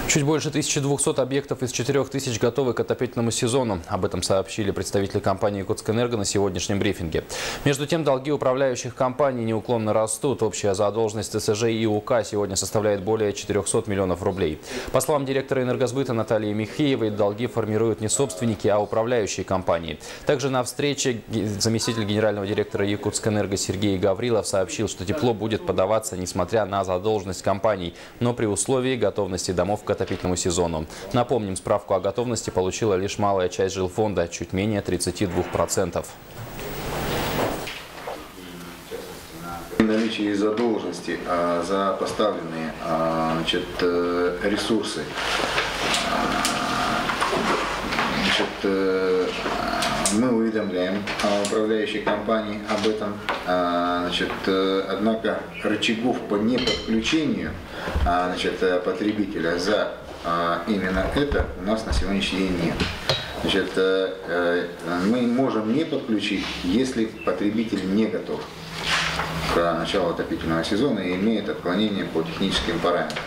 Чуть больше 1200 объектов из 4000 готовы к отопительному сезону. Об этом сообщили представители компании «Якутскэнерго» на сегодняшнем брифинге. Между тем, долги управляющих компаний неуклонно растут. Общая задолженность ТСЖ и УК сегодня составляет более 400 миллионов рублей. По словам директора «Энергосбыта» Натальи Михеевой, долги формируют не собственники, а управляющие компании. Также на встрече заместитель генерального директора «Якутскэнерго» Сергей Гаврилов сообщил, что тепло будет подаваться несмотря на задолженность компаний, но при условии готовности домов к отопительному сезону. Напомним, справку о готовности получила лишь малая часть жилфонда, чуть менее 32%. Наличие задолженности за поставленные ресурсы мы уведомляем управляющие компании об этом. Однако рычагов по неподключению потребителя за именно это у нас на сегодняшний день нет. Мы можем не подключить, если потребитель не готов к началу отопительного сезона и имеет отклонение по техническим параметрам.